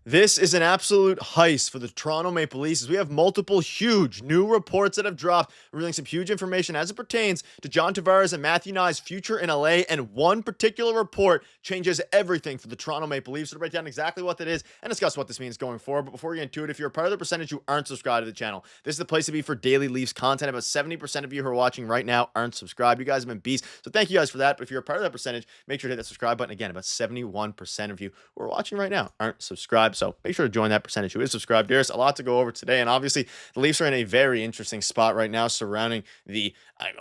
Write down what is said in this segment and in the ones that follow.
This is an absolute heist for the Toronto Maple Leafs as we have multiple huge new reports that have dropped, revealing some huge information as it pertains to John Tavares and Matthew Knies' future in LA. And one particular report changes everything for the Toronto Maple Leafs. So to break down exactly what that is and discuss what this means going forward. But before we get into it, if you're a part of the percentage who aren't subscribed to the channel, this is the place to be for daily Leafs content. About 70% of you who are watching right now aren't subscribed. You guys have been beasts. So thank you guys for that. But if you're a part of that percentage, make sure to hit that subscribe button. Again, about 71% of you who are watching right now aren't subscribed. So make sure to join that percentage who is subscribed. There's a lot to go over today. And obviously, the Leafs are in a very interesting spot right now surrounding the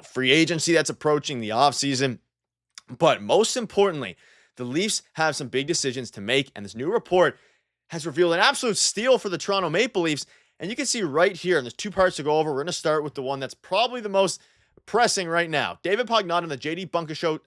free agency that's approaching, the offseason. But most importantly, the Leafs have some big decisions to make. And this new report has revealed an absolute steal for the Toronto Maple Leafs. And you can see right here, and there's two parts to go over. We're going to start with the one that's probably the most pressing right now. David Pagnotta on the JD Bunker Show,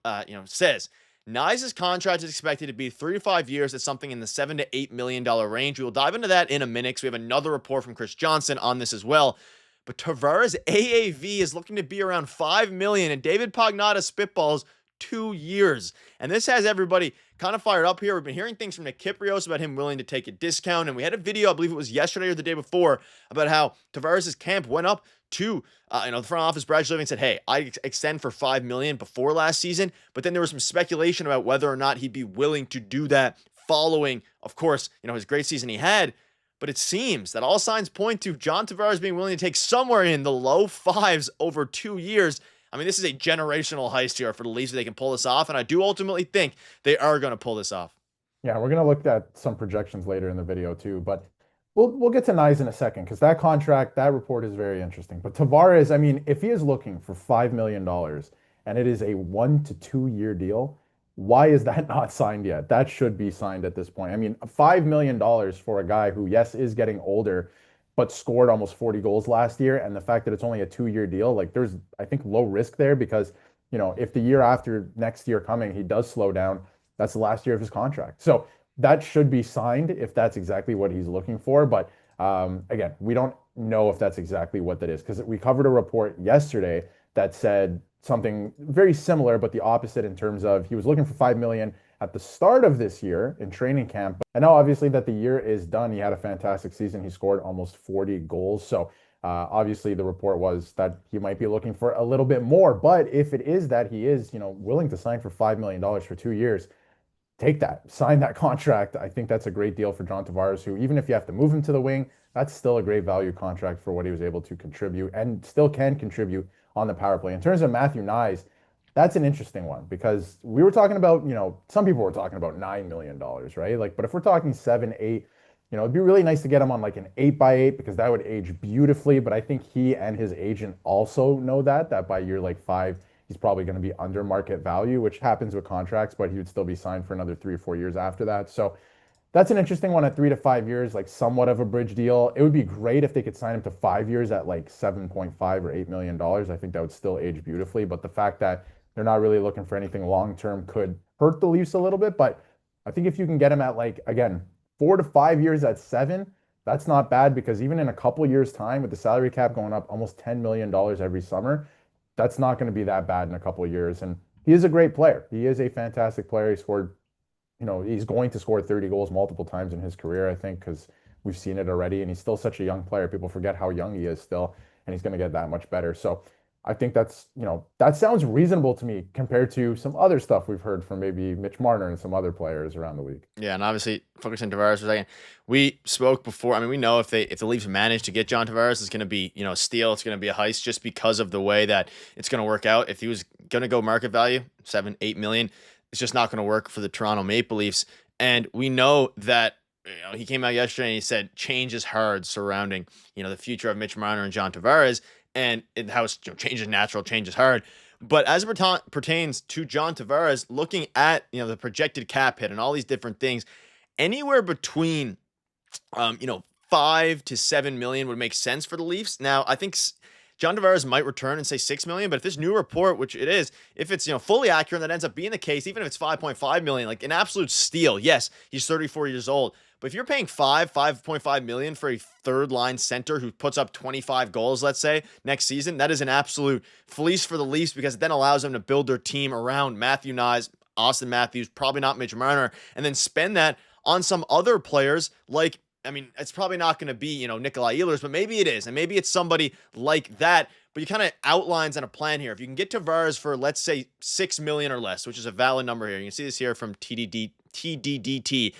says Knies' contract is expected to be 3 to 5 years at something in the $7 to $8 million range. We will dive into that in a minute because we have another report from Chris Johnson on this as well. But Tavares' AAV is looking to be around $5 million, and David Pagnotta spitballs 2 years. And this has everybody kind of fired up here. We've been hearing things from Nick Kyprios about him willing to take a discount, and we had a video, I believe it was yesterday or the day before, about how Tavares' camp went up to the front office, Brad Living said, hey, I extend for $5 million before last season. But then there was some speculation about whether or not he'd be willing to do that following, of course, his great season he had. But it seems that all signs point to John Tavares being willing to take somewhere in the low fives over 2 years. I mean, this is a generational heist here for the Leafs if they can pull this off. And I do ultimately think they are going to pull this off. Yeah, we're going to look at some projections later in the video too, but we'll get to Knies in a second because that contract, that report is very interesting. But Tavares, I mean, if he is looking for $5 million and it is a 1 to 2 year deal, why is that not signed yet? That should be signed at this point. I mean, $5 million for a guy who, yes, is getting older, but scored almost 40 goals last year. And the fact that it's only a 2 year deal, like there's, I think, low risk there because, if the year after next year coming, he does slow down, that's the last year of his contract. So that should be signed if that's exactly what he's looking for. But again, we don't know if that's exactly what that is because we covered a report yesterday that said something very similar, but the opposite in terms of he was looking for $5 million at the start of this year in training camp. And now obviously that the year is done, he had a fantastic season. He scored almost 40 goals. So obviously the report was that he might be looking for a little bit more. But if it is that he is, willing to sign for $5 million for 2 years, take that, sign that contract. I think that's a great deal for John Tavares, who, even if you have to move him to the wing, that's still a great value contract for what he was able to contribute and still can contribute on the power play. In terms of Matthew Knies, that's an interesting one because we were talking about, some people were talking about $9 million, right? Like, but if we're talking 7, 8, it'd be really nice to get him on like an 8x8 because that would age beautifully. But I think he and his agent also know that by year like 5, he's probably going to be under market value, which happens with contracts, but he would still be signed for another 3 or 4 years after that. So that's an interesting one at 3 to 5 years, like somewhat of a bridge deal. It would be great if they could sign him to 5 years at like 7.5 or $8 million. I think that would still age beautifully. But the fact that they're not really looking for anything long term could hurt the Leafs a little bit. But I think if you can get him at like, again, 4 to 5 years at 7, that's not bad because even in a couple years' time with the salary cap going up almost $10 million every summer, that's not going to be that bad in a couple of years. And he is a great player. He is a fantastic player. He scored, he's going to score 30 goals multiple times in his career, I think, because we've seen it already. And he's still such a young player. People forget how young he is still, and he's going to get that much better. So I think that's, that sounds reasonable to me compared to some other stuff we've heard from maybe Mitch Marner and some other players around the league. Yeah, and obviously focusing on Tavares for a second. We spoke before. I mean, we know if the Leafs manage to get John Tavares, it's going to be a steal. It's going to be a heist just because of the way that it's going to work out. If he was going to go market value, 7, 8 million, it's just not going to work for the Toronto Maple Leafs. And we know that he came out yesterday and he said change is hard surrounding the future of Mitch Marner and John Tavares. And how change is natural, change is hard. But as it pertains to John Tavares, looking at the projected cap hit and all these different things, anywhere between 5 to 7 million would make sense for the Leafs. Now, I think John Tavares might return and say 6 million, but if this new report, which it is, if it's fully accurate, that ends up being the case, even if it's 5.5 million, like an absolute steal. Yes, he's 34 years old. But if you're paying 5.5 million for a third line center who puts up 25 goals, let's say, next season, that is an absolute fleece for the Leafs because it then allows them to build their team around Matthew Knies, Austin Matthews, probably not Mitch Marner, and then spend that on some other players like, I mean, it's probably not going to be, Nikolai Ehlers, but maybe it is. And maybe it's somebody like that. But you kind of outlines on a plan here. If you can get Tavares for, let's say, $6 million or less, which is a valid number here. You can see this here from TDDT.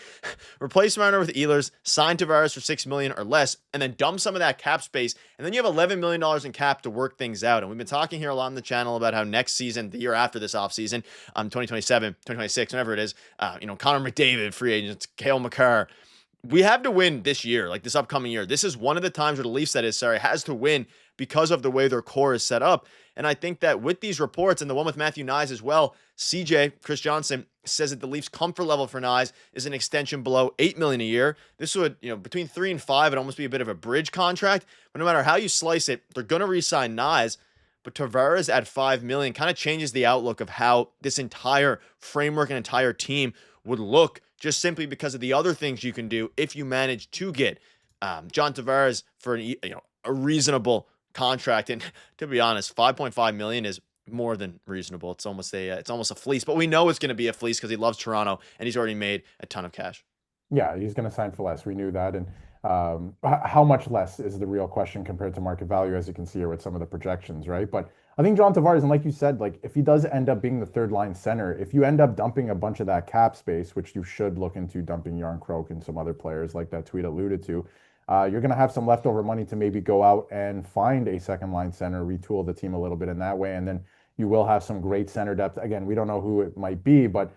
Replace Marner with Ehlers, sign Tavares for $6 million or less, and then dump some of that cap space. And then you have $11 million in cap to work things out. And we've been talking here a lot on the channel about how next season, the year after this offseason, 2027, 2026, whenever it is, Connor McDavid, free agents, Cale Makar, we have to win this year, like this upcoming year. This is one of the times where the Leafs, has to win because of the way their core is set up. And I think that with these reports, and the one with Matthew Knies as well, Chris Johnson, says that the Leafs' comfort level for Knies is an extension below $8 million a year. This would, between 3 and 5, it'd almost be a bit of a bridge contract. But no matter how you slice it, they're going to re-sign Knies. But Tavares at $5 million kind of changes the outlook of how this entire framework and entire team would look, just simply because of the other things you can do if you manage to get John Tavares for a reasonable contract. And to be honest, $5.5 million is more than reasonable. It's almost a fleece, but we know it's going to be a fleece because he loves Toronto and he's already made a ton of cash. Yeah, he's going to sign for less. We knew that. And how much less is the real question compared to market value, as you can see here with some of the projections, right? But I think John Tavares, and like you said, like if he does end up being the third line center, if you end up dumping a bunch of that cap space, which you should look into dumping Yarn Croak and some other players like that tweet alluded to, you're going to have some leftover money to maybe go out and find a second line center, retool the team a little bit in that way. And then you will have some great center depth. Again, we don't know who it might be, but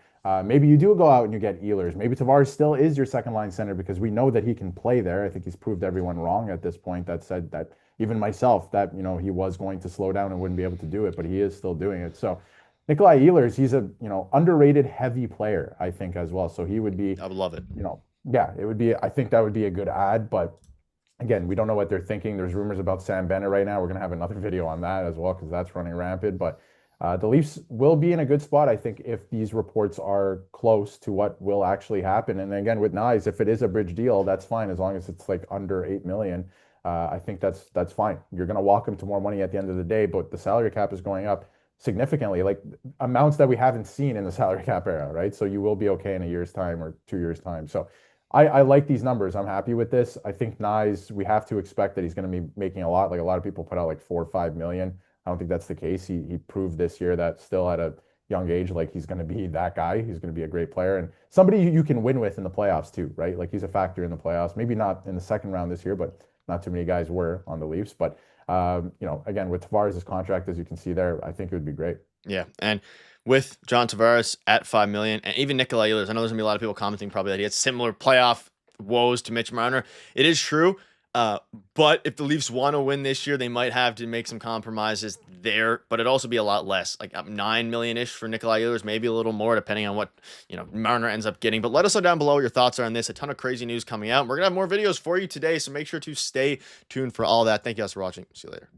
maybe you do go out and you get Ehlers. Maybe Tavares still is your second line center because we know that he can play there. I think he's proved everyone wrong at this point that said that, even myself, that he was going to slow down and wouldn't be able to do it, but he is still doing it. So Nikolai Ehlers, he's a underrated heavy player, I think, as well. So he would be, I would love it. Yeah, it would be, I think that would be a good ad, but again, we don't know what they're thinking. There's rumors about Sam Bennett right now. We're going to have another video on that as well because that's running rampant. But the Leafs will be in a good spot, I think, if these reports are close to what will actually happen. And again, with Knies, if it is a bridge deal, that's fine as long as it's like under $8 million. I think that's fine. You're going to walk him to more money at the end of the day, but the salary cap is going up significantly, like amounts that we haven't seen in the salary cap era, right? So you will be okay in a year's time or 2 years' time. So I like these numbers. I'm happy with this. I think Knies, we have to expect that he's going to be making a lot. Like a lot of people put out like 4 or 5 million. I don't think that's the case. He proved this year that still at a young age, like he's going to be that guy. He's going to be a great player and somebody you can win with in the playoffs too, right? Like he's a factor in the playoffs. Maybe not in the second round this year, but not too many guys were on the Leafs. But again, with Tavares' contract, as you can see there, I think it would be great. Yeah, and with John Tavares at $5 million, and even Nikolai Ehlers, I know there's gonna be a lot of people commenting probably that he had similar playoff woes to Mitch Marner. It is true, but if the Leafs want to win this year, they might have to make some compromises there. But it'd also be a lot less, like $9 million-ish for Nikolai Ehlers, maybe a little more depending on what Marner ends up getting. But let us know down below what your thoughts are on this. A ton of crazy news coming out. We're gonna have more videos for you today, so make sure to stay tuned for all that. Thank you guys for watching. See you later.